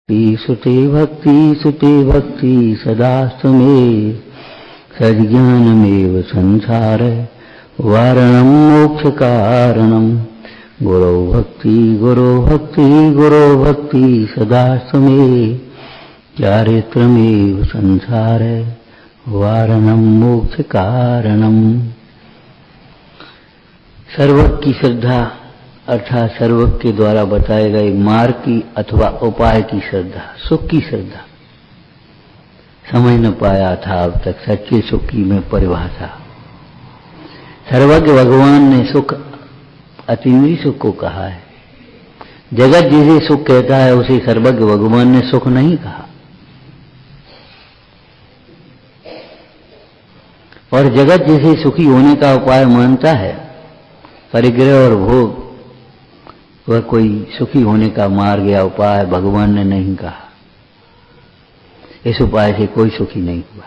सुते भक्ति सदास्तु मे सज्ञानमेव संसार वारणं मोक्षकारणं गुरो भक्ति सदास्तु मे चारित्रमेव संसार वारणं मोक्षकारणं। सर्वज्ञ की श्रद्धा अर्थात सर्वज्ञ के द्वारा बताए गए मार्ग की अथवा उपाय की श्रद्धा, सुख की श्रद्धा। समझ न पाया था अब तक सच्चे सुख की में परिभाषा। सर्वज्ञ भगवान ने सुख अतीन्द्रिय सुख को कहा है। जगत जिसे सुख कहता है उसे सर्वज्ञ भगवान ने सुख नहीं कहा। और जगत जिसे सुखी होने का उपाय मानता है, परिग्रह और भोग, वह कोई सुखी होने का मार्ग या उपाय भगवान ने नहीं कहा। इस उपाय से कोई सुखी नहीं हुआ।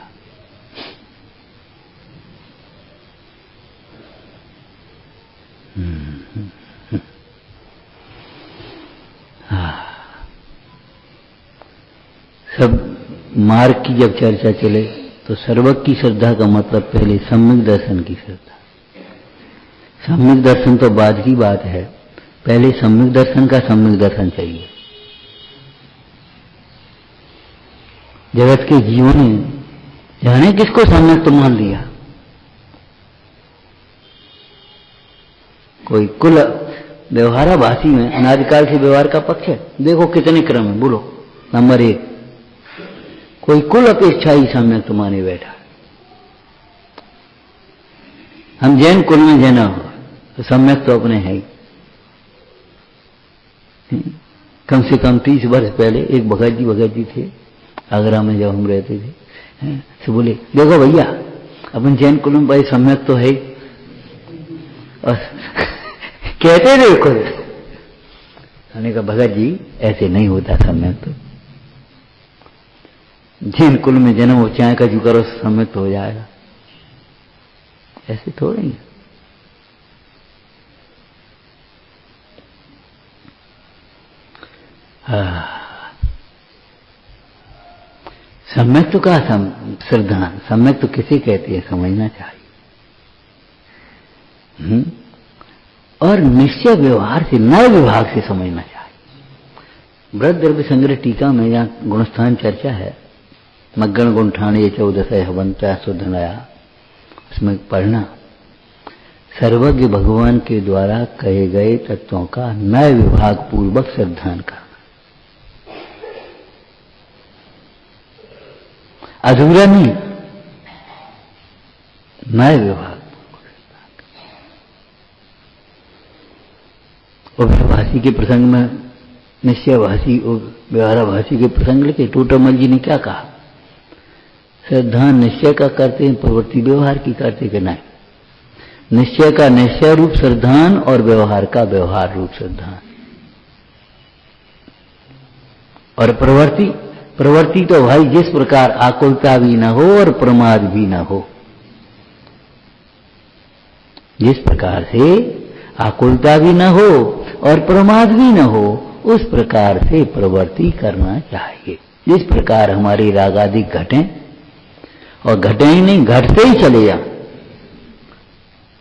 सब मार्ग की जब चर्चा चले तो सर्वज्ञ की श्रद्धा का मतलब पहले सम्यक दर्शन की श्रद्धा। सम्यक दर्शन तो बाद की बात है, पहले सम्यक दर्शन का सम्यक दर्शन चाहिए। जगत के जीवों ने जाने किसको सम्यक तो मान लिया। कोई कुल व्यवहाराभासी में अनादिकाल से व्यवहार का पक्ष है। देखो कितने क्रम है, बोलो। नंबर 1, कोई कुल अपेक्षा ही सम्यक तो माने बैठा। हम जैन कुल में जना हो तो सम्यक तो अपने है ही। कम से कम 30 वर्ष पहले एक भगत जी थे आगरा में, जब हम रहते थे, तो बोले देखो भैया अपन जैन कुल में भाई सम्यक तो है। और कहते थे खुद। हमने कहा भगत जी ऐसे नहीं होता सम्यक तो। जैन कुल में जन्म हो, चाय का जू करो सम्यक तो हो जाएगा, ऐसे थोड़ी है। सम्यक तो का श्रद्धा, सम्यक तो किसे कहती है समझना चाहिए। और निश्चय व्यवहार से, नए विभाग से समझना चाहिए। बृहद द्रव्य संग्रह टीका में यहाँ गुणस्थान चर्चा है, मग्गण गुण ठाणे 14 हवंता शुद्ध नया, उसमें पढ़ना सर्वज्ञ भगवान के द्वारा कहे गए तत्वों का नए विभाग पूर्वक श्रद्धान का। अधूरा नहीं, नए विभाग। उभयभाषी के प्रसंग में निश्चयभाषी व्यवहाराभाषी के प्रसंग लेके टोटामल जी ने क्या कहा? श्रद्धा निश्चय का करते हैं, प्रवृत्ति व्यवहार की करते कि नहीं? निश्चय का निश्चय रूप श्रद्धान और व्यवहार का व्यवहार रूप श्रद्धान। और प्रवृत्ति तो भाई जिस प्रकार आकुलता भी न हो और प्रमाद भी न हो, जिस प्रकार से आकुलता भी न हो और प्रमाद भी न हो, उस प्रकार से प्रवृत्ति करना चाहिए। जिस प्रकार हमारी रागादिक घटें, और घटे ही नहीं, घटते ही चले जा,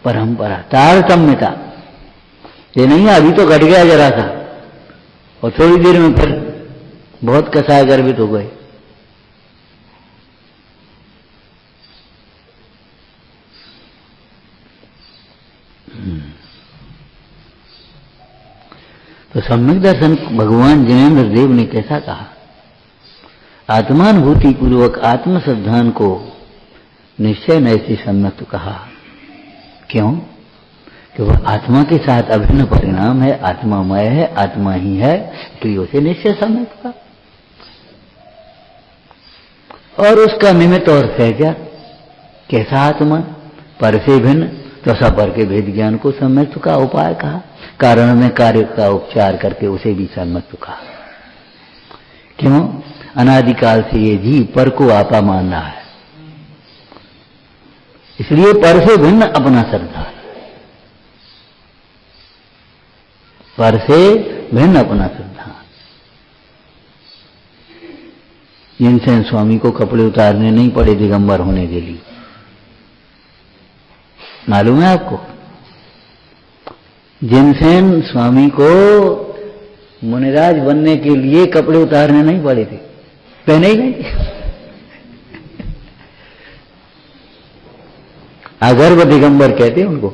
परंपरा तारतम्यता। ये नहीं अभी तो घट गया जरा सा और थोड़ी देर में फिर बहुत कसाय गर्भित हो गए। तो सम्यक दर्शन भगवान जिनेन्द्र देव ने कैसा कहा? आत्मानुभूति पूर्वक आत्मश्रद्धान को निश्चय नए से सम्यक कहा। क्यों? कि वह आत्मा के साथ अभिन्न परिणाम है, आत्मामय है, आत्मा ही है, तो ये उसे निश्चय सम्यक का। और उसका निमित्त और सहजा कैसा आत्मा पर से भिन्न, तो सपर के भेद ज्ञान को सम्यक का उपाय कहा। कारण में कार्य का उपचार करके उसे भी सम्यक कहा। क्यों? अनादिकाल से ये जीव पर को आपा मान रहा है, इसलिए पर से भिन्न अपना श्रद्धा, पर से भिन्न अपना श्रद्धा। जिनसेन स्वामी को कपड़े उतारने नहीं पड़े दिगंबर होने के लिए। मालूम है आपको? जिनसेन स्वामी को मुनिराज बनने के लिए कपड़े उतारने नहीं पड़े थे, पहने ही नहीं। अगर्भ दिगंबर कहते हैं उनको।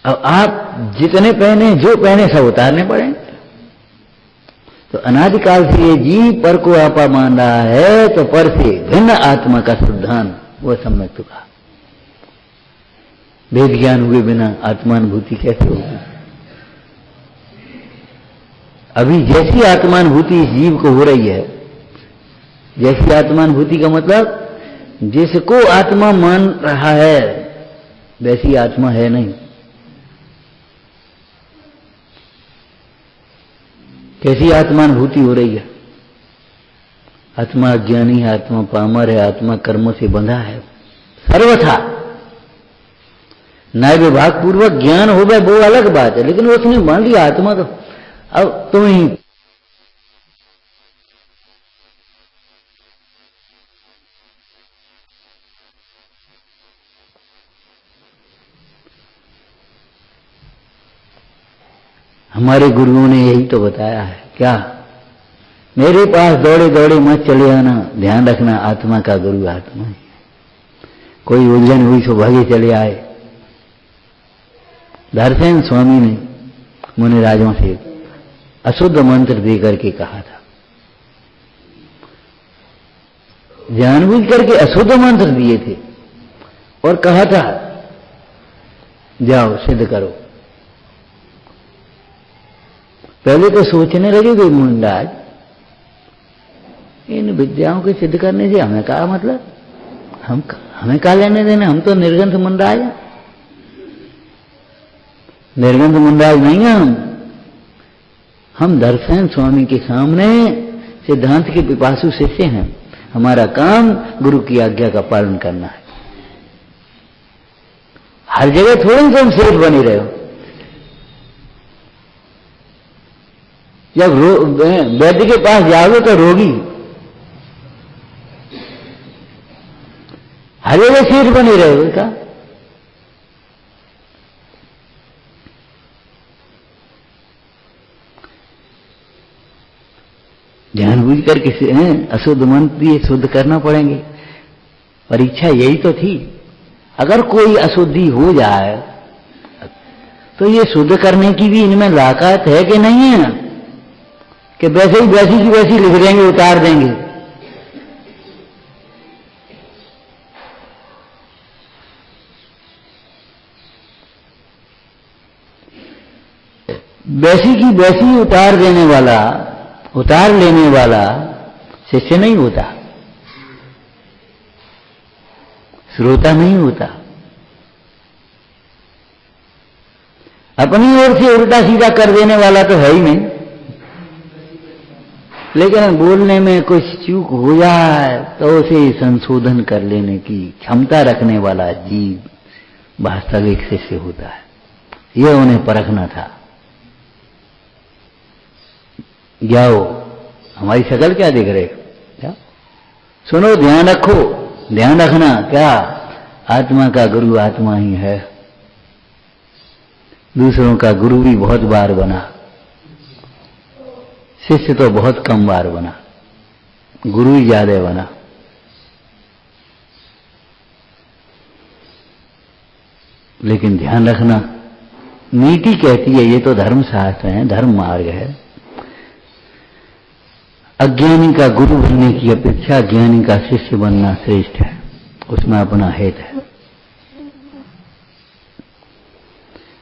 अब आप जितने पहने, जो पहने सब उतारने पड़े। तो अनादिकाल से ये जीव पर को आपा मान रहा है, तो पर से भिन्न आत्मा का शुद्धान वो सम्यक कहा। वेद ज्ञान हुए बिना आत्मानुभूति कैसे होगी? अभी जैसी आत्मानुभूति इस जीव को हो रही है, जैसी आत्मानुभूति का मतलब जिसको आत्मा मान रहा है वैसी आत्मा है नहीं। कैसी आत्मानुभूति हो रही है? आत्मा अज्ञानी है, आत्मा पामर है, आत्मा कर्मों से बंधा है। सर्वथा न्याय विभाग पूर्वक ज्ञान हो गया वो अलग बात है, लेकिन उसने मान लिया आत्मा तो अब तुम ही हमारे गुरुओं ने यही तो बताया है। क्या? मेरे पास दौड़े दौड़े मत चले आना, ध्यान रखना आत्मा का गुरु आत्मा है। कोई उलझन हुई तो भागे चले आए। धरसेन स्वामी ने मुनिराजों से अशुद्ध मंत्र दे करके कहा था, जानबूझ करके अशुद्ध मंत्र दिए थे और कहा था जाओ सिद्ध करो। पहले तो सोचने लगे कोई मुंडाज, इन विद्याओं के सिद्ध करने से हमें क्या मतलब, हमें क्या लेने देने, हम तो निर्गंध मुंडाज हैं। निर्गंध मुंडाज नहीं है हम धरसेन स्वामी के सामने सिद्धांत के पिपासु शिष्य हैं। हमारा काम गुरु की आज्ञा का पालन करना है। हर जगह थोड़ी तुम सेठ बनी रहे हो। जब वैद्य के पास जाओगे तो रोगी, हर जगह सेठ बनी रहे हो क्या? जानबूझ करके अशुद्ध मंत्र दिए, शुद्ध करना पड़ेंगे। परीक्षा यही तो थी। अगर कोई अशुद्धि हो जाए तो ये शुद्ध करने की भी इनमें लाकात है कि नहीं है, कि वैसे ही वैसी की वैसी लिख देंगे, उतार देंगे। वैसी की वैसी उतार देने वाला, उतार लेने वाला शिष्य नहीं होता, श्रोता नहीं होता। अपनी ओर से उल्टा सीधा कर देने वाला तो है ही नहीं, लेकिन बोलने में कुछ चूक हो जाए तो उसे संशोधन कर लेने की क्षमता रखने वाला जीव वास्तविक शिष्य होता है। यह उन्हें परखना था। जाओ, हमारी शक्ल क्या देख रहे हो? सुनो, ध्यान रखो, ध्यान रखना क्या? आत्मा का गुरु आत्मा ही है। दूसरों का गुरु भी बहुत बार बना, शिष्य तो बहुत कम बार बना, गुरु ही ज्यादा बना। लेकिन ध्यान रखना, नीति कहती है, ये तो धर्मशास्त्र है, धर्म मार्ग है, अज्ञानी का गुरु बनने की अपेक्षा ज्ञानी का शिष्य बनना श्रेष्ठ है। उसमें अपना हित है।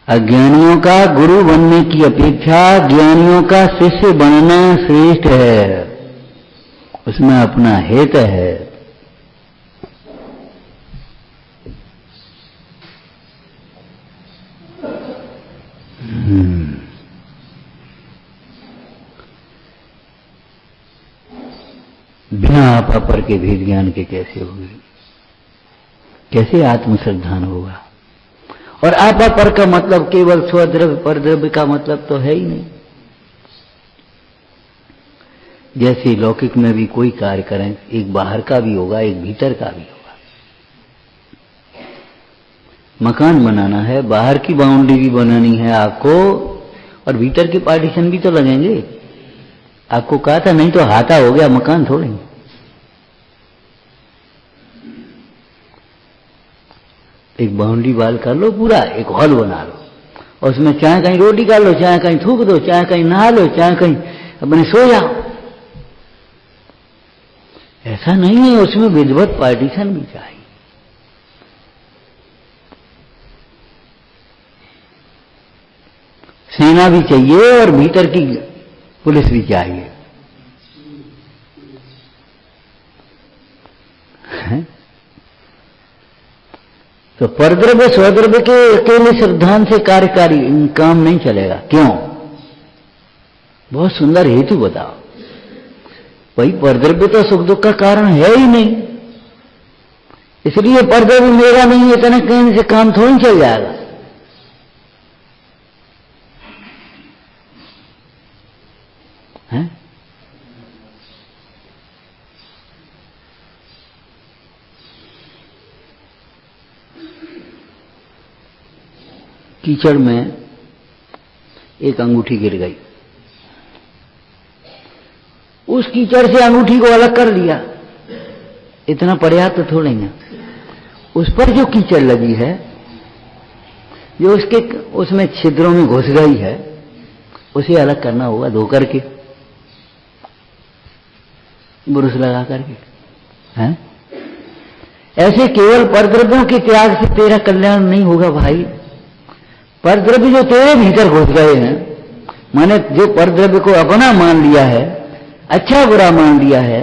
अज्ञानियों का गुरु बनने की अपेक्षा ज्ञानियों का शिष्य बनना श्रेष्ठ है। उसमें अपना हित है। बिना आपा पर के भेद ज्ञान के कैसे होगी? कैसे आत्मश्रद्धान होगा? और आपा पर का मतलब केवल स्वद्रव्य परद्रव्य का मतलब तो है ही नहीं। जैसे लौकिक में भी कोई कार्य करें, एक बाहर का भी होगा, एक भीतर का भी होगा। मकान बनाना है, बाहर की बाउंड्री भी बनानी है आपको, और भीतर के पार्टीशन भी तो लगेंगे। आपको कहा था नहीं तो हाथा हो गया मकान थोड़े। एक बाउंड्री वाल कर लो, पूरा एक हॉल बना लो, और उसमें चाहे कहीं रोटी डाल लो, चाहे कहीं थूक दो, चाहे कहीं नहा लो, चाहे कहीं अपने सो जाओ। ऐसा नहीं है, उसमें विधिवत पार्टीशन भी चाहिए। सेना भी चाहिए और भीतर की पुलिस भी चाहिए। तो परद्रव्य स्वद्रव्य के अकेले सिद्धांत से कार्यकारी काम नहीं चलेगा। क्यों? बहुत सुंदर हेतु बताओ। भाई परद्रव्य तो सुख दुख का कारण है ही नहीं, इसलिए परद्रव्य मेरा नहीं है, इतने कहने से काम थोड़ी चल जाएगा। हैं? कीचड़ में एक अंगूठी गिर गई, उस कीचड़ से अंगूठी को अलग कर लिया, इतना पर्याप्त तो थोड़ी है। उस पर जो कीचड़ लगी है, जो उसके उसमें छिद्रों में घुस गई है, उसे अलग करना होगा, धो करके, ब्रश लगा करके। हैं? ऐसे केवल परद्रव्यों के त्याग से तेरा कल्याण नहीं होगा भाई। परद्रव्य जो तेरे भीतर घुस गए हैं, माने जो परद्रव्य को अपना मान लिया है, अच्छा बुरा मान लिया है,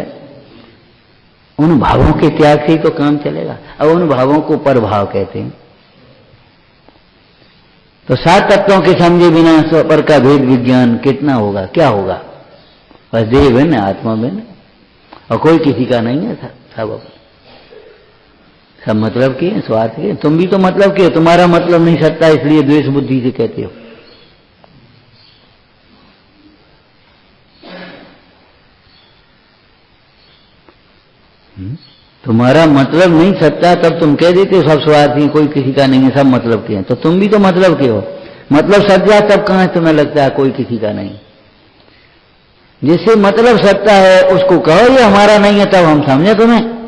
उन भावों के त्याग से ही तो काम चलेगा। अब उन भावों को परभाव कहते हैं। तो 7 तत्वों के समझे बिना पर का भेद विज्ञान कितना होगा, क्या होगा? बस देह भिन्न, आत्मा भिन्न, और कोई किसी का नहीं है। सब मतलब के, स्वार्थ के। तुम भी तो मतलब के, तुम्हारा मतलब नहीं सकता, इसलिए द्वेष बुद्धि से कहते हो। तुम्हारा मतलब नहीं सकता, तब तुम कह देते हो सब स्वार्थी, कोई किसी का नहीं है, सब मतलब के हैं। तो तुम भी तो मतलब के हो। मतलब सच जाए तब कहां तुम्हें लगता है कोई किसी का नहीं। जिससे मतलब सत्ता है उसको कहो ये हमारा नहीं है, तब हम समझे तुम्हें।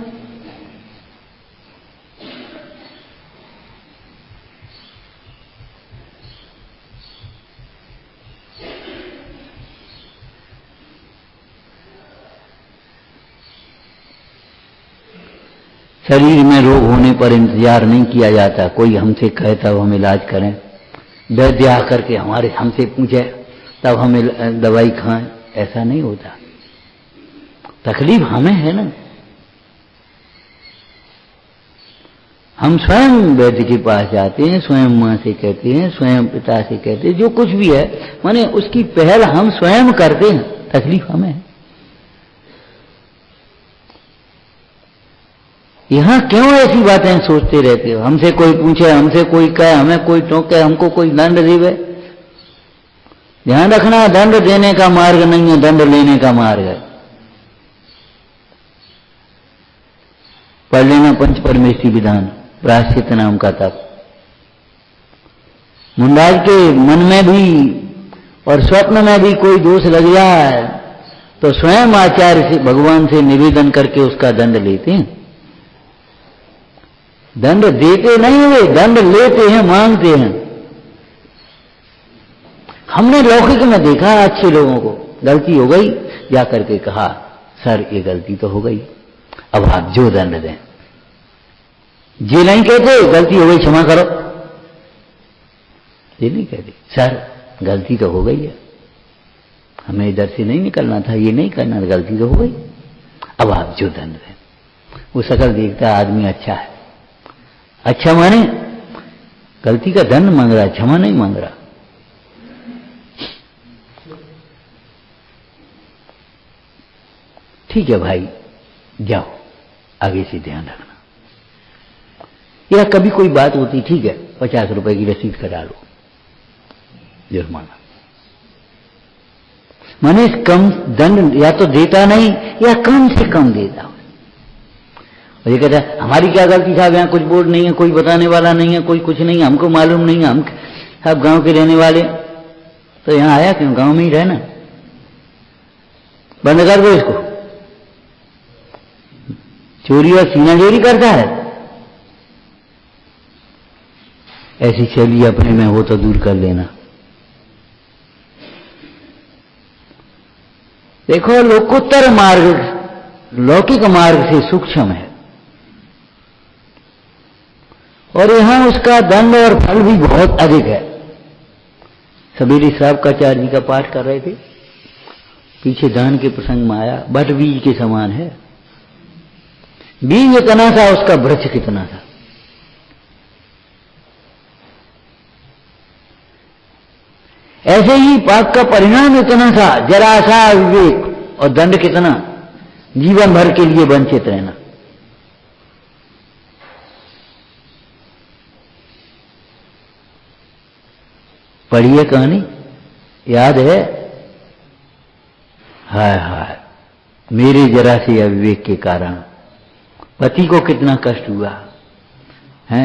शरीर में रोग होने पर इंतजार नहीं किया जाता, कोई हमसे कहे तब हम इलाज करें, वैद्य आकर के हमसे पूछे तब हम दवाई खाएं, ऐसा नहीं होता। तकलीफ हमें है ना। हम स्वयं वैद्य के पास जाते हैं, स्वयं मां से कहते हैं, स्वयं पिता से कहते हैं, जो कुछ भी है, माने उसकी पहल हम स्वयं करते हैं। तकलीफ हमें है। यहां क्यों ऐसी बातें सोचते रहते हो? हमसे कोई पूछे, हमसे कोई कहे, हमें कोई टोके, हमको कोई दंड देवे। ध्यान रखना, दंड देने का मार्ग नहीं है, दंड लेने का मार्ग है। पढ़ लेना पंच परमेष्ठी विधान, प्रायश्चित नाम का तप। मुंडाज के मन में भी और स्वप्न में भी कोई दोष लग जाए तो स्वयं आचार्य से, भगवान से निवेदन करके उसका दंड लेते हैं। दंड देते नहीं हुए, दंड लेते हैं, मांगते हैं। हमने लौकिक में देखा अच्छे लोगों को, गलती हो गई, जाकर के कहा सर ये गलती तो हो गई, अब आप जो दंड दें। ये नहीं कहते गलती हो गई क्षमा करो, ये नहीं कहते सर गलती तो हो गई है, हमें इधर से नहीं निकलना था, ये नहीं करना, गलती तो हो गई, अब आप जो दंड दें। वो शकल देखता आदमी अच्छा है, अच्छा माने गलती का दंड मांग रहा, क्षमा नहीं मांग रहा। ठीक है भाई, जाओ आगे से ध्यान रखना। या कभी कोई बात होती, ठीक है 50 रुपए की रसीद कटा लो, जुर्माना। माने कम दंड या तो देता नहीं या कम से कम देता। और ये कहता है हमारी क्या गलती साहब, यहाँ कुछ बोर्ड नहीं है, कोई बताने वाला नहीं है, कोई कुछ नहीं है, हमको मालूम नहीं है, हम सब गांव के रहने वाले, तो यहाँ आया क्यों, गांव में ही रहना, बंद कर दो इसको। चोरी और सीना चोरी करता है, ऐसी शैली अपने में हो तो दूर कर लेना। देखो लोकोत्तर मार्ग लौकिक मार्ग से सूक्ष्म है, और यहां उसका दंड और फल भी बहुत अधिक है। सवेरे श्रावकाचार्य जी का पाठ कर रहे थे, पीछे दान के प्रसंग में आया, बट बीज के समान है, बीज इतना सा उसका वृक्ष कितना था। ऐसे ही पाप का परिणाम इतना सा, जरा सा विवेक, और दंड कितना, जीवन भर के लिए वंचित रहना। पढ़िए कहानी, याद है, हाय हाय मेरे जरा से अविवेक के कारण पति को कितना कष्ट हुआ है,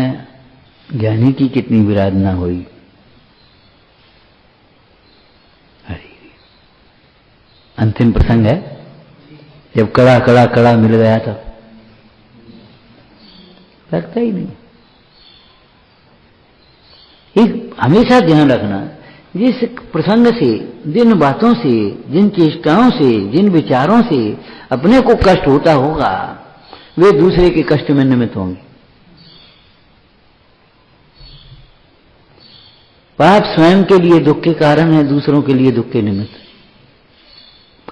ज्ञानी की कितनी विराधना हुई। अंतिम प्रसंग है, जब कड़ा कड़ा कड़ा मिल गया तब लगता ही नहीं। एक हमेशा ध्यान रखना, जिस प्रसंग से, जिन बातों से, जिन चेष्टाओं से, जिन विचारों से अपने को कष्ट होता होगा, वे दूसरे के कष्ट में निमित्त होंगे। पाप स्वयं के लिए दुख के कारण है, दूसरों के लिए दुख के निमित्त।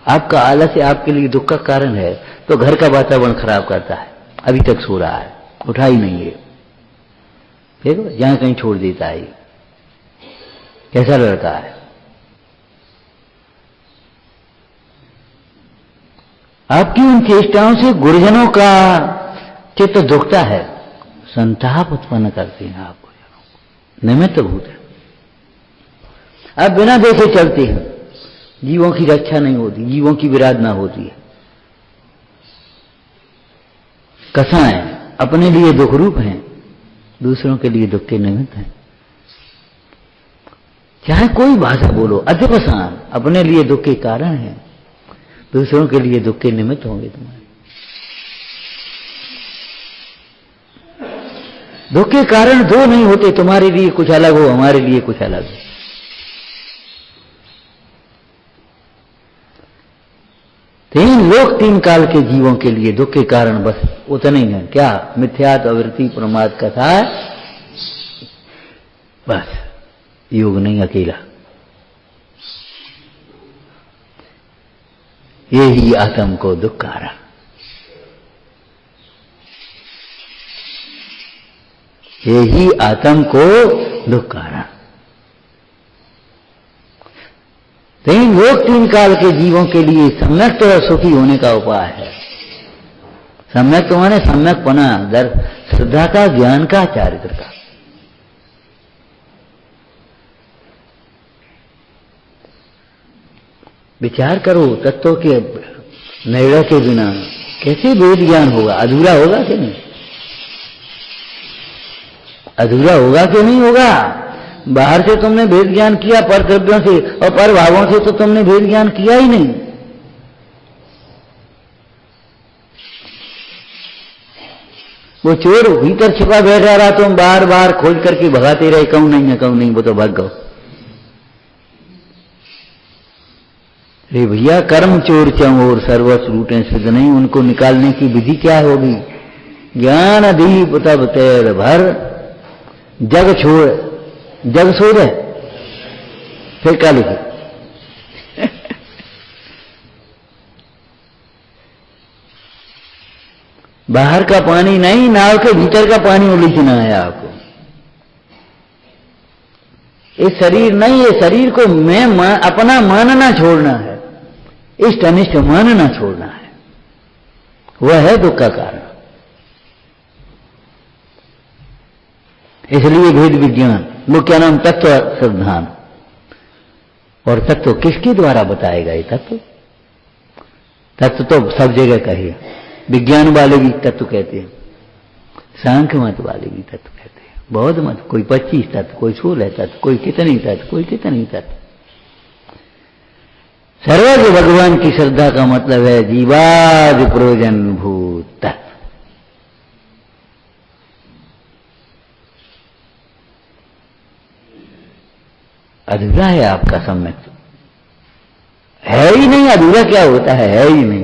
आपका आलस्य आपके लिए दुख का कारण है, तो घर का वातावरण खराब करता है, अभी तक सो रहा है, उठा ही नहीं है, देखो जहां कहीं छोड़ देता है, कैसा लड़का है। आपकी उन चेष्टाओं से गुरुजनों का चित्त दुखता है, संताप उत्पन्न करते हैं आप गुरुजनों को, निमित्त भूत है। आप बिना देखे चलते हैं, जीवों की रक्षा नहीं होती, जीवों की विराधना होती है। कसाएं अपने लिए दुख रूप हैं, दूसरों के लिए दुख के निमित्त हैं। चाहे कोई भाषा बोलो, अध्यवसान अपने लिए दुख के कारण है, दूसरों के लिए दुख के निमित्त होंगे तुम्हारे। दुख के कारण दो नहीं होते, तुम्हारे लिए कुछ अलग हो, हमारे लिए कुछ अलग हो। तीन लोक तीन काल के जीवों के लिए दुख के कारण बस उतने ही हैं। क्या? मिथ्यात्व, अवृत्ति, प्रमाद, कथा, बस योग नहीं अकेला। ये ही आत्म को दुख कारण, ये ही आत्म को दुख कारण। तीन लोक तीन काल के जीवों के लिए सम्यक और सुखी होने का उपाय है। सम्यक तो माने सम्यक पना, दर श्रद्धा का, ज्ञान का, चारित्र का। विचार करो, तत्वों के निर्णय के बिना कैसे वेद ज्ञान होगा? अधूरा होगा कि नहीं? अधूरा होगा कि नहीं होगा? बाहर से तुमने वेद ज्ञान किया पर द्रव्यों से, और पर भावों से तो तुमने वेद ज्ञान किया ही नहीं। वो चोर भीतर छिपा बैठा रहा, तुम बार बार खोज करके भगाते रहे, कहूं नहीं है, कहूं नहीं, वो तो भाग गो। अरे भैया, कर्म चोर चमोर सर्वस्व लूटें सिद्ध नहीं, उनको निकालने की विधि क्या होगी? ज्ञान दीप तब तेल भर, जग छोड़ जग सो रहे, फिर क्या लिखे? बाहर का पानी नहीं, नाव के भीतर का पानी उलीचना है आपको। ये शरीर नहीं, ये शरीर को मैं अपना मानना छोड़ना है, इष्ट अनिष्ट मानना छोड़ना है, वह है दुख का कारण। इसलिए भेद विज्ञान, वो क्या नाम, तत्व श्रद्धान। और तत्व किसके द्वारा बताए गए? तत्व तत्व तो सब जगह कहे, विज्ञान वाले भी तत्व कहते हैं, सांख्य मत वाले भी तत्व कहते हैं, बौद्ध मत, कोई 25 तत्व, कोई 16 तत्व, कोई कितनी तत्व, कोई कितनी तत्व। सर्वज्ञ भगवान की श्रद्धा का मतलब है जीवादि प्रयोजन भूत तत्व। अधूरा है आपका सम्यक, है ही नहीं। अधूरा क्या होता है ही नहीं।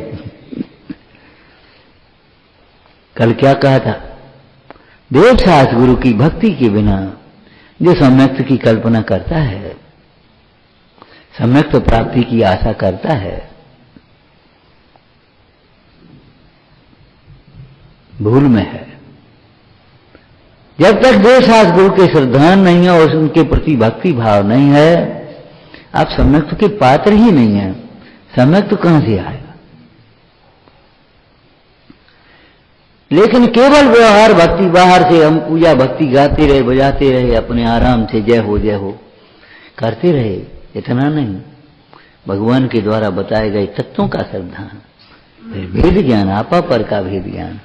कल क्या कहा था? देवसास गुरु की भक्ति के बिना जो सम्यक्त की कल्पना करता है, सम्यक्त प्राप्ति की आशा करता है, भूल में है। जब तक देवसास गुरु के श्रद्धान नहीं है और उनके प्रति भक्ति भाव नहीं है, आप सम्यक्त के पात्र ही नहीं है। सम्यक्त कहां से आएगा? लेकिन केवल व्यवहार भक्ति, बाहर से हम पूजा भक्ति गाते रहे, बजाते रहे, अपने आराम से जय हो करते रहे, इतना नहीं। भगवान के द्वारा बताए गए तत्वों का श्रद्धान, फिर भेद ज्ञान, आपा पर का भेद ज्ञान,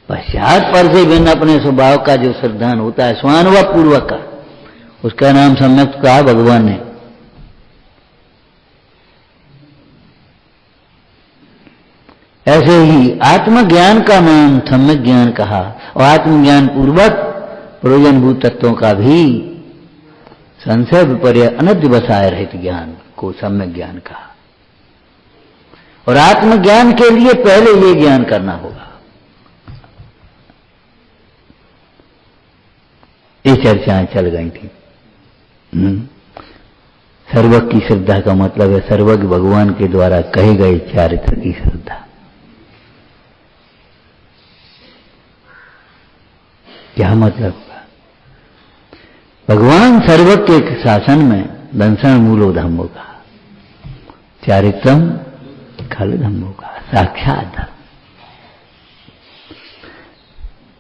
पश्चात पर से भिन्न अपने स्वभाव का जो श्रद्धान होता है, स्वानुभव पूर्वक का, उसका नाम सम्यक्त कहा भगवान ने। ऐसे ही आत्मज्ञान का नाम सम्यक ज्ञान कहा, और आत्मज्ञान पूर्वक प्रयोजनभूत तत्वों का भी संशय विपर्य अनध्यवसाय रहित ज्ञान को सम्यक ज्ञान कहा। और आत्मज्ञान के लिए पहले ये ज्ञान करना होगा। ये चर्चाएं चल गई थी। सर्वज्ञ की श्रद्धा का मतलब है सर्वज्ञ भगवान के द्वारा कहे गए चारित्र की श्रद्धा। क्या मतलब होगा? भगवान सर्वज्ञ के शासन में दंसन मूलो धम्मो का, चारित्रम खल धम्मो का, साक्षात धर्म।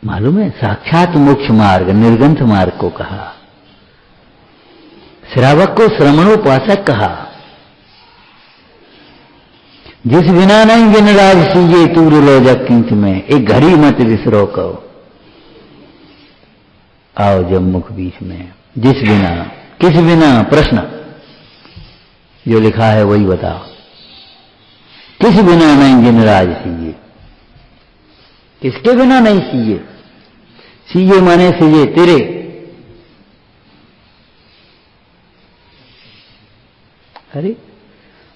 मालूम है, साक्षात मोक्ष मार्ग, निर्गंथ मार्ग को कहा। श्रावक को श्रवणोपासक कहा। जिस बिना नहीं जिन राज सीजे तूर लो जग किंच में, एक घड़ी मत विसरो कहो आओ जब मुख बीच में। जिस बिना, किस बिना, प्रश्न जो लिखा है वही बताओ। किस बिना नहीं जिन राज सीजे, किसके बिना नहीं सीजे? सीजे माने सीजे तेरे। अरे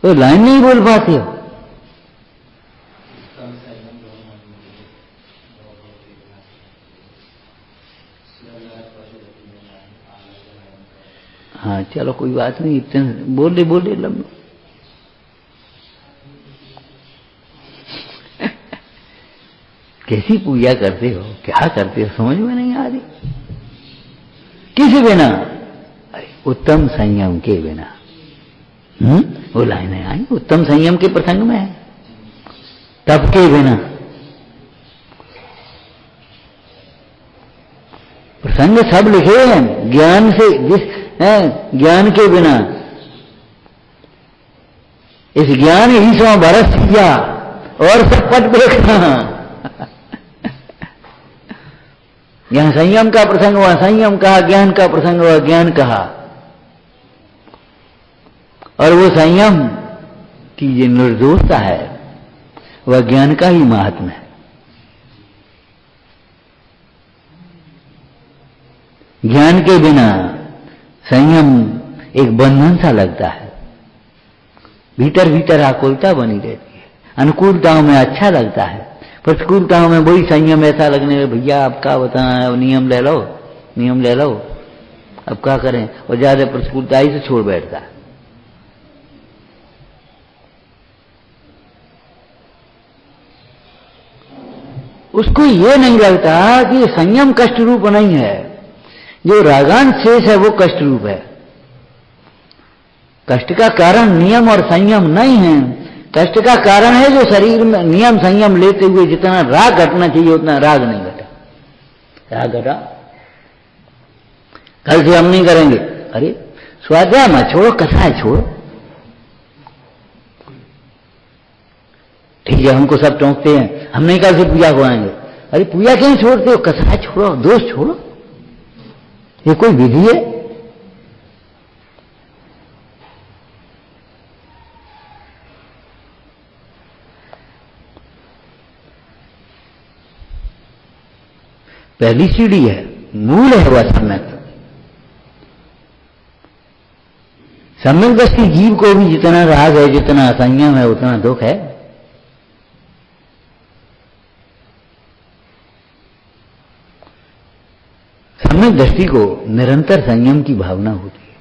तो लाइन नहीं बोल पाते हो। हाँ चलो कोई बात नहीं, इतने बोले लंबा। कैसी पूजा करते हो, क्या करते हो, समझ में नहीं आ रही। किस बिना? उत्तम संयम के बिना। वो लाइनें आई उत्तम संयम के प्रसंग में है। तप के बिना, प्रसंग सब लिखे हैं। ज्ञान से, जिस ज्ञान के बिना, इस ज्ञान ही सो बरस किया और सब पट देखना। यहां संयम का प्रसंग हुआ, संयम कहा, ज्ञान का प्रसंग हुआ, ज्ञान कहा। और वो संयम की जो निर्दोषता है वह ज्ञान का ही महात्म है। ज्ञान के बिना संयम एक बंधन सा लगता है, भीतर भीतर आकुलता बनी रहती है। अनुकूलताओं में अच्छा लगता है, प्रतिकूलताओं में वही संयम ऐसा लगने में, भैया आप क्या बताएं, अब नियम ले लो, नियम ले लो, अब क्या करें। और ज्यादा प्रतिकूलता ही से छोड़ बैठता है। उसको ये नहीं लगता कि संयम कष्ट रूप नहीं है, जो रागान शेष है वो कष्ट रूप है। कष्ट का कारण नियम और संयम नहीं है, कष्ट का कारण है जो शरीर में नियम संयम लेते हुए जितना राग घटना चाहिए उतना राग नहीं घटा। राग घटा कल से हम नहीं करेंगे। अरे स्वाध्याय मत छोड़ो, कसाय छोड़ो। ठीक है, हमको सब टोकते हैं, हम नहीं कल से पूजा को आएंगे। अरे पूजा क्यों छोड़ते हो? कसाय छोड़ो, दोष छोड़ो। ये कोई विधि है? पहली सीढ़ी है, मूल है वह सम्यक। सम्यक दृष्टि जीव को भी जितना राग है, जितना असंयम है, उतना दुख है। सम्यक दृष्टि को निरंतर संयम की भावना होती है।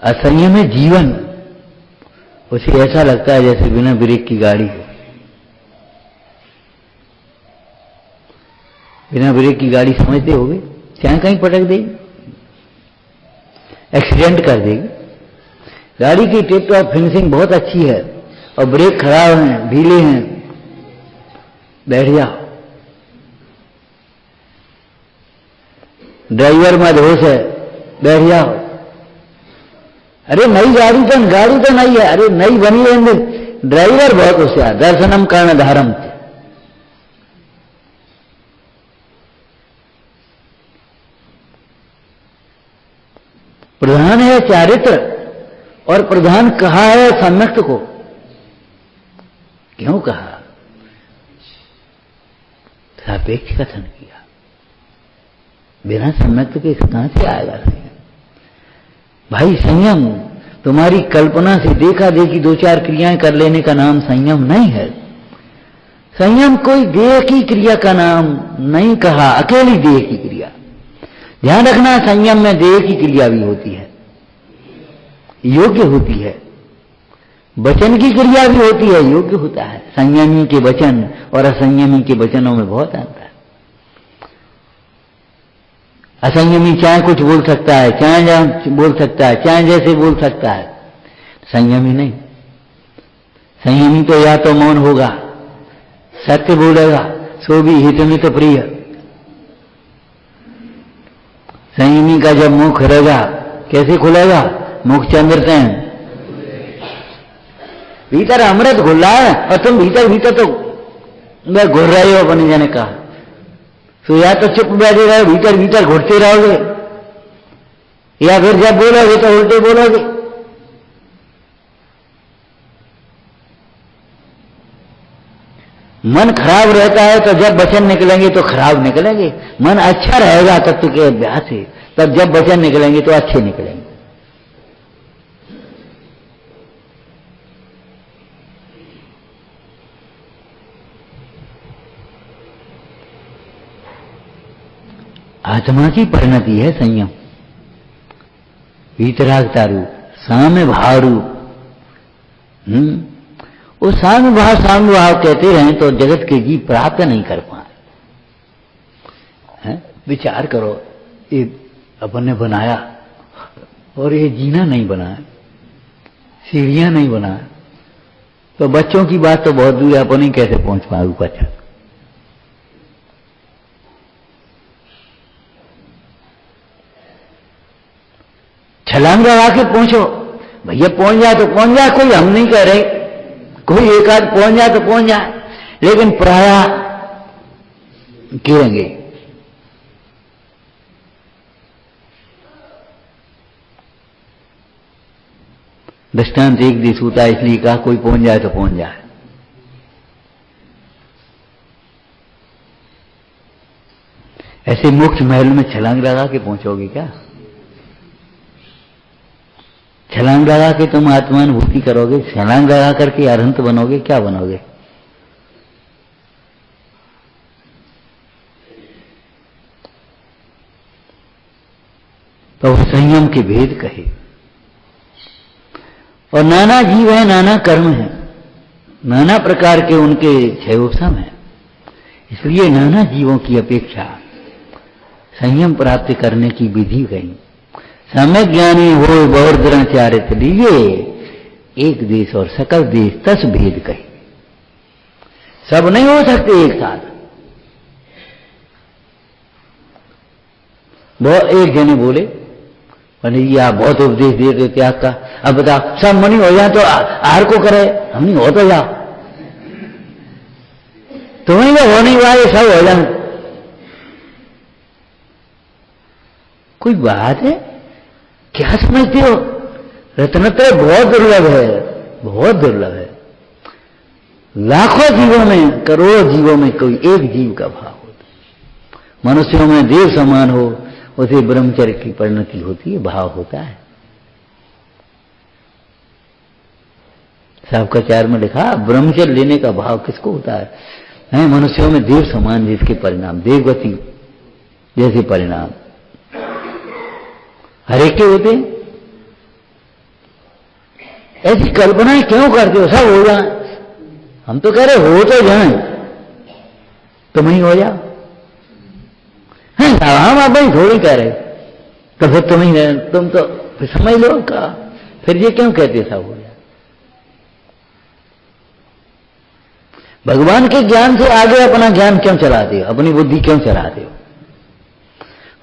असंयम है जीवन, उसे ऐसा लगता है जैसे बिना ब्रेक की गाड़ी हो। बिना ब्रेक की गाड़ी समझते होगे, चाहे कहीं पटक देगी, एक्सीडेंट कर देगी। गाड़ी की टिप टॉप फिनिशिंग बहुत अच्छी है और ब्रेक खराब हैं, ढीले हैं, बैठ जाओ। ड्राइवर मदहोश है, बैठ जाओ। अरे नई गाड़ी तो नई है, अरे नई बनी रहेंगे। ड्राइवर बहुत होशियार, दर्शनम कर्णधारम। प्रधान है चारित्र, और प्रधान कहा है सम्यक्त को। क्यों कहा? सापेक्ष कथन किया। बिना सम्यक्त के कहां से आएगा संयम? भाई संयम तुम्हारी कल्पना से देखा देखी दो चार क्रियाएं कर लेने का नाम संयम नहीं है। संयम कोई देह की क्रिया का नाम नहीं कहा, अकेली देह की क्रिया। ध्यान रखना, संयम में देह की क्रिया भी होती है, योग्य होती है। वचन की क्रिया भी होती है, योग्य होता है। संयमी के वचन और असंयमी के वचनों में बहुत अंतर है। असंयमी चाहे कुछ बोल सकता है, चाहे जहां बोल सकता है, चाहे जैसे बोल सकता है। संयमी नहीं। संयमी तो या तो मौन होगा, सत्य बोलेगा, सो भी हितमित प्रिय। संयमी का जब मुख खुलेगा, कैसे खुलेगा? मुख चंद्र से भीतर अमृत घुल रहा है और तुम भीतर भीतर तो मैं घुल रहे हो अपने जाने कहा। तो या तो चुप बैठे रहो, भीतर भीतर घुटते रहोगे, या फिर जब बोलोगे तो उल्टे बोलोगे। मन खराब रहता है तो जब वचन निकलेंगे तो खराब निकलेंगे। मन अच्छा रहेगा तत्व के अभ्यास से, तब जब वचन निकलेंगे तो अच्छे निकलेंगे। आत्मा की परिणति है संयम। वीतरागता रूप, साम्य भाव रूप। वो साम्य भाव कहते रहें तो जगत के जीव प्राप्त नहीं कर पाए। विचार करो, ये अपन ने बनाया और ये जीना नहीं बनाया, सीढ़ियां नहीं बनाया, तो बच्चों की बात तो बहुत दूर है, अपन ही कैसे पहुंच पाए ऊपर तक। छलांग लगा के पहुंचो, भैया पहुंच जाए तो पहुंच जाए, कोई हम नहीं कह रहे, कोई एक आध पहुंच जाए तो पहुंच जाए, लेकिन प्राय गिरेंगे। दृष्टांत एक देश होता है, इसलिए कहा कोई पहुंच जाए तो पहुंच जाए। ऐसे मोक्ष महल में छलांग लगा के पहुंचोगे क्या? छलांग लगा के तुम आत्मानुभूति करोगे? छलांग लगा करके अरहंत बनोगे? क्या बनोगे? तो संयम के भेद कहे। और नाना जीव है, नाना कर्म है, नाना प्रकार के उनके क्षयोपम है। इसलिए नाना जीवों की अपेक्षा संयम प्राप्त करने की विधि गई। सम्यक ज्ञानी हो बहुत द्रढ़चारित लिए, एक देश और सकल देश तस भेद कही। सब नहीं हो सकते एक साथ। बहुत एक जने बोले, पंडित जी आप बहुत उपदेश दिए थे त्याग का, अब बताओ सब मनी हो जाए तो आहार को करे, हम नहीं हो तो जाओ, तुम्हें तो हो नहीं पाए सब हो जाए। कोई बात है? क्या समझते हो? रत्नत्रय बहुत दुर्लभ है, बहुत दुर्लभ है। लाखों जीवों में, करोड़ों जीवों में कोई एक जीव का भाव होता है। मनुष्यों में देव समान हो, उसे ब्रह्मचर्य की परिणति होती है, भाव होता है। सावकाचार्य में लिखा ब्रह्मचर्य लेने का भाव किसको होता है? मनुष्यों में देव समान जिसके परिणाम, देवगति जैसे परिणाम हरेक के होते हैं। ऐसी कल्पनाएं क्यों करते हो? सब हो जाए, हम तो कह रहे हो तो जाए, तुम ही हो जाओ। हम आप ही थोड़ी कह रहे, तो फिर तुम ही, तुम तो फिर समझ लो का, फिर ये क्यों कहते सब हो जाए? भगवान के ज्ञान से आगे अपना ज्ञान क्यों चलाते हो? अपनी बुद्धि क्यों चलाते हो?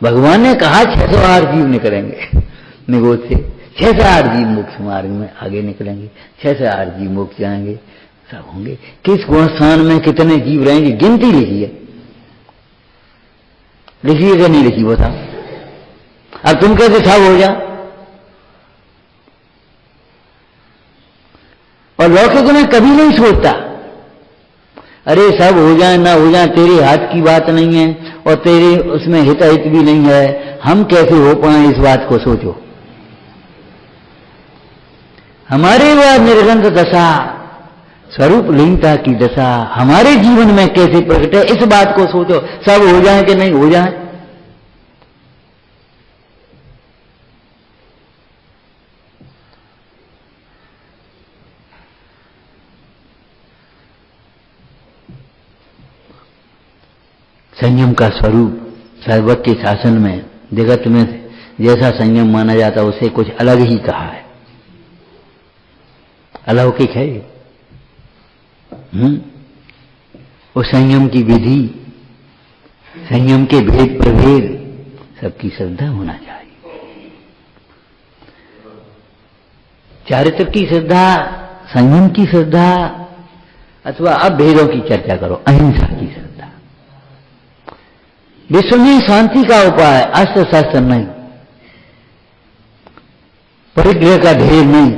भगवान ने कहा 608 जीव निकलेंगे निगोद से, 6 से 8 जीव मोक्ष मार्ग में आगे निकलेंगे, 6 से 8 जीव मोक्ष जाएंगे, सब होंगे। किस गुणस्थान में कितने जीव रहेंगे गिनती लिखिए, लिखिएगा नहीं लिखी बताओ। अब तुम कैसे सब हो जा? और लौकिक में कभी नहीं सोचता अरे सब हो जाए ना हो जाए, तेरे हाथ की बात नहीं है और तेरे उसमें हित भी नहीं है, हम कैसे हो पाए इस बात को सोचो। हमारे वह निर्गंध दशा, स्वरूप लीनता की दशा हमारे जीवन में कैसे प्रकट है, इस बात को सोचो। सब हो जाए कि नहीं हो जाए? संयम का स्वरूप सर्वज्ञ के शासन में जगत में जैसा संयम माना जाता है उसे कुछ अलग ही कहा है, अलौकिक है। वो संयम की विधि, संयम के भेद प्रभेद सबकी श्रद्धा होना चाहिए। चारित्र की श्रद्धा, संयम की श्रद्धा, अथवा अब भेदों की चर्चा करो, अहिंसा की श्रद्धा। विश्व में शांति का उपाय अस्त्र शस्त्र नहीं, परिग्रह का ढेर नहीं,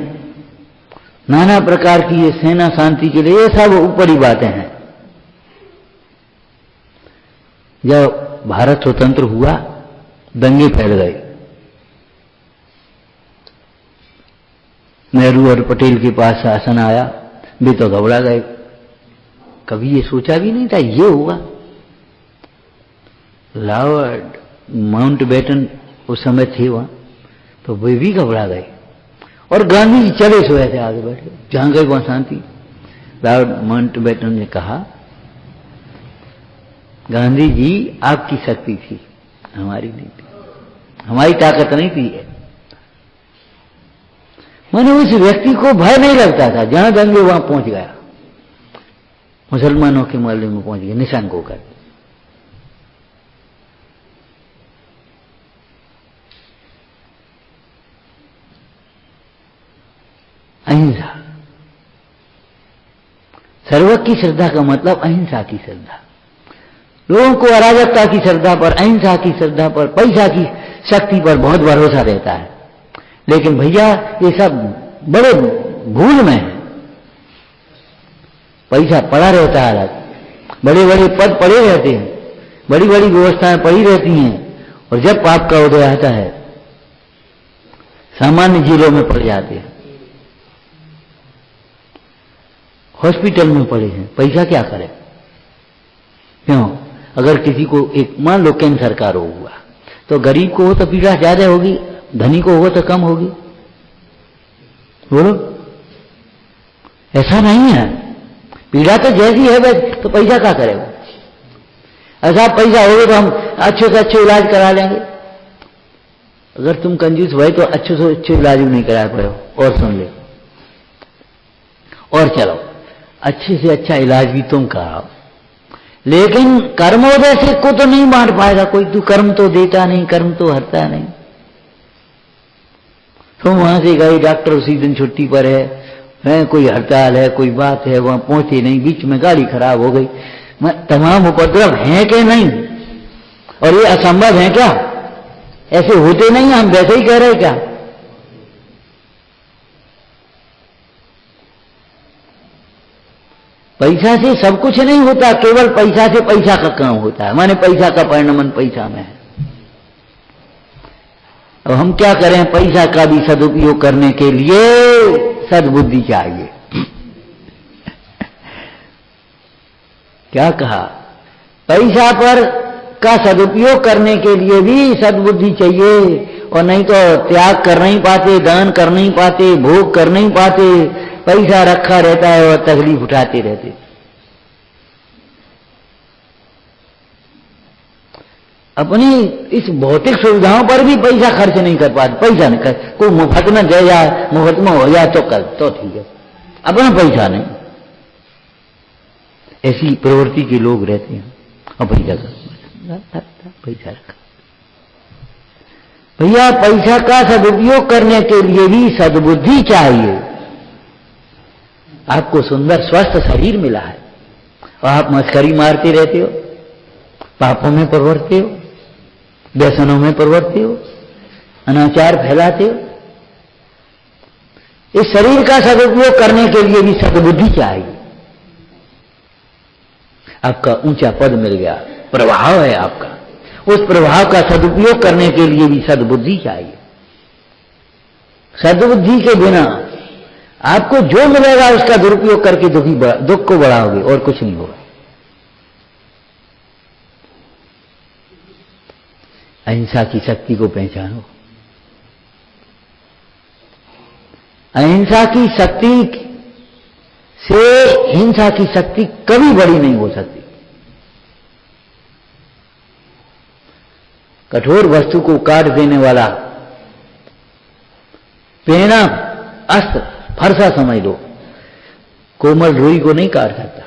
नाना प्रकार की ये सेना शांति के लिए, ये सब ऊपरी बातें हैं। जब भारत स्वतंत्र हुआ दंगे फैल गए, नेहरू और पटेल के पास शासन आया, वे तो घबरा गए, कभी ये सोचा भी नहीं था ये होगा। लॉर्ड माउंटबेटन उस समय थे वहां, तो वे भी घबरा गए और गांधी जी चले सोए थे आगे बैठे, जहां गए वहां शांति। लॉर्ड माउंटबेटन ने कहा गांधी जी आपकी शक्ति थी, हमारी नहीं थी, हमारी ताकत नहीं थी। मैंने उस व्यक्ति को भय नहीं लगता था, जहां दंगे वहां पहुंच गया, मुसलमानों के मोहल्ले में पहुंच गया निशंक होकर। अहिंसा, सर्वज्ञ की श्रद्धा का मतलब अहिंसा की श्रद्धा। लोगों को अराजकता की श्रद्धा पर, अहिंसा की श्रद्धा पर, पैसा की शक्ति पर बहुत भरोसा रहता है, लेकिन भैया ये सब बड़े भूल में है। पैसा पड़ा रहता है, बड़े बड़े पद पड़े रहते हैं, बड़ी बड़ी व्यवस्थाएं पड़ी रहती हैं, और जब पाप का उदय आता है सामान्य जेलों में पड़ जाते हैं, हॉस्पिटल में पड़े हैं। पैसा क्या करे? क्यों? अगर किसी को एक मान लो कैंसर का रोग हुआ, तो गरीब को हो तो पीड़ा ज्यादा होगी, धनी को हो तो कम होगी। बोलो, ऐसा नहीं है, पीड़ा तो जैसी है वैसे, तो पैसा क्या करेगा? ऐसा पैसा होगा तो हम अच्छे से अच्छे इलाज करा लेंगे। अगर तुम कंजूस भाई तो अच्छे से अच्छे इलाज भी नहीं करा पाए हो। और सुन ले, और चलो अच्छे से अच्छा इलाज भी तुम कराओ, लेकिन कर्मोदय से को तो नहीं बांट पाएगा कोई। तू कर्म तो देता नहीं, कर्म तो हरता नहीं। तो वहां से गए, डॉक्टर उसी दिन छुट्टी पर है, कोई हड़ताल है, कोई बात है, वहां पहुंचे नहीं, बीच में गाड़ी खराब हो गई। तमाम उपद्रव हैं कि नहीं, और ये असंभव है क्या? ऐसे होते नहीं, हम वैसे ही कह रहे क्या? पैसा से सब कुछ नहीं होता, केवल पैसा से पैसा का काम होता है, माने पैसा का परिणमन पैसा में है। अब हम क्या करें? पैसा का भी सदुपयोग करने के लिए सद्बुद्धि चाहिए। क्या कहा? पैसा पर का सदुपयोग करने के लिए भी सद्बुद्धि चाहिए, और नहीं तो त्याग कर नहीं पाते, दान कर नहीं पाते, भोग कर नहीं पाते, पैसा रखा रहता है और तकलीफ उठाते रहते। अपनी इस भौतिक सुविधाओं पर भी पैसा खर्च नहीं कर पाते। पैसा नहीं कर, कोई मुफ्त में दे जाए, मुफ्त में हो जाए तो कर तो ठीक है, अपना पैसा नहीं। ऐसी प्रवृत्ति के लोग रहते हैं। और पैसा रखा, भैया पैसा का सदुपयोग करने के लिए भी सद्बुद्धि चाहिए। आपको सुंदर स्वस्थ शरीर मिला है और आप मस्करी मारते रहते हो, पापों में प्रवृत्ते हो, व्यसनों में प्रवृत्ते हो, अनाचार फैलाते हो। इस शरीर का सदुपयोग करने के लिए भी सद्बुद्धि चाहिए। आपका ऊंचा पद मिल गया, प्रभाव है आपका, उस प्रभाव का सदुपयोग करने के लिए भी सद्बुद्धि चाहिए। सद्बुद्धि के बिना आपको जो मिलेगा उसका दुरुपयोग करके दुख को बढ़ाओगे और कुछ नहीं होगा। अहिंसा की शक्ति को पहचानो। अहिंसा की शक्ति से हिंसा की शक्ति कभी बड़ी नहीं हो सकती। कठोर वस्तु को काट देने वाला पेना अस्त्र फरसा समझ लो, कोमल रुई को नहीं काट सकता।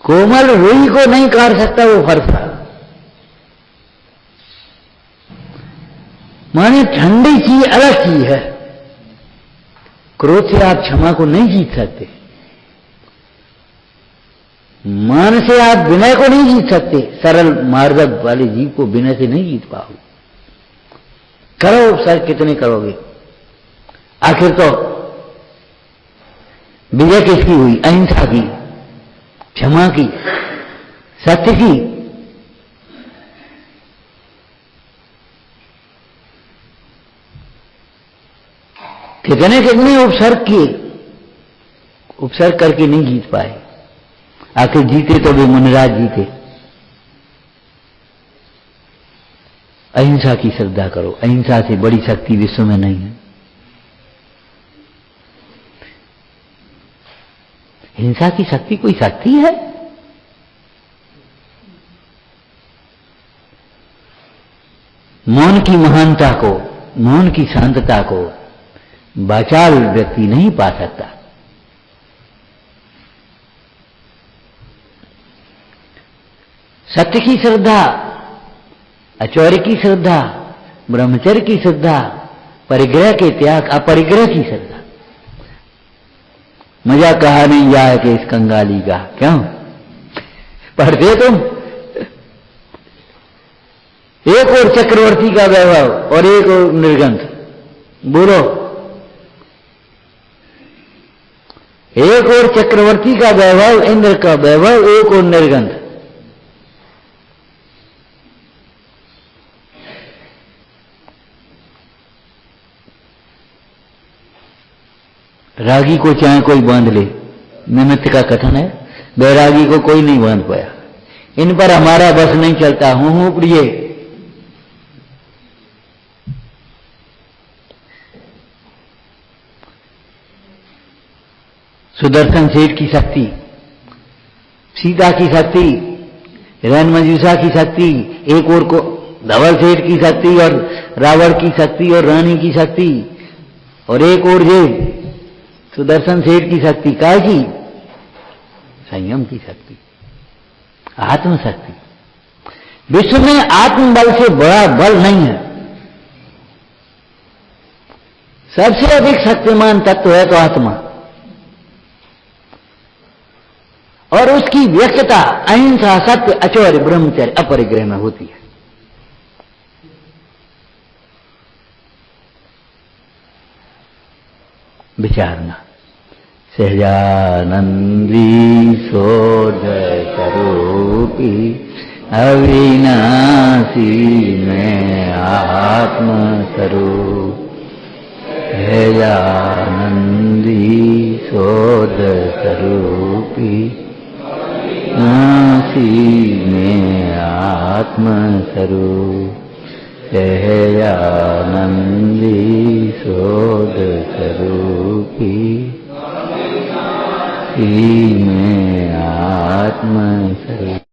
कोमल रुई को नहीं काट सकता वो फरसा। माने ठंडी चीज अलग चीज है। क्रोध से आप क्षमा को नहीं जीत सकते, मान से आप विनय को नहीं जीत सकते। सरल मार्ग वाले जीव को विनय से नहीं जीत पाओगे। करो सर, कितने करोगे? आखिर तो विजय किसकी हुई? अहिंसा की, क्षमा की, सत्य की। कितने कितने उपसर्ग किए, उपसर्ग करके नहीं जीत पाए। आखिर जीते तो वे मुनिराज जीते। अहिंसा की श्रद्धा करो। अहिंसा से बड़ी शक्ति विश्व में नहीं है। हिंसा की शक्ति कोई शक्ति है? मौन की महानता को, मौन की शांतता को वाचाल व्यक्ति नहीं पा सकता। सत्य की श्रद्धा, अचौर्य की श्रद्धा, ब्रह्मचर्य की श्रद्धा, परिग्रह के त्याग, अपरिग्रह की श्रद्धा। मजा कहा नहीं जाए कि इस कंगाली का, क्यों पढ़ते तुम? एक और चक्रवर्ती का वैभव और एक और निर्गंध, बोलो। एक और चक्रवर्ती का वैभव, इंद्र का वैभव, एक और निर्गंध। रागी को चाहे कोई बांध ले, निमित्त का कथन है, बैरागी को कोई नहीं बांध पाया। इन पर हमारा बस नहीं चलता। हूं प्रिय। सुदर्शन सेठ की शक्ति, सीता की शक्ति, रैन मंजूषा की शक्ति, एक और को धवल सेठ की शक्ति और रावण की शक्ति और रानी की शक्ति, और एक और जेब सुदर्शन सेठ की शक्ति काय की? संयम की शक्ति, आत्मशक्ति। विश्व में आत्मबल से बड़ा बल नहीं है। सबसे अधिक शक्तिमान तत्व है तो आत्मा, और उसकी व्यक्तता अहिंसा, सत्य, अचौर्य, ब्रह्मचर्य, अपरिग्रह में होती है। विचारना। सहजानंदी शोध स्वरूपी अविनाशी में आत्म स्वरूप। सहजानंदी शोध स्वरूपी नासी में आत्म स्वरूप। सहजानंदी शोध स्वरूपी में आत्म स्वरूप।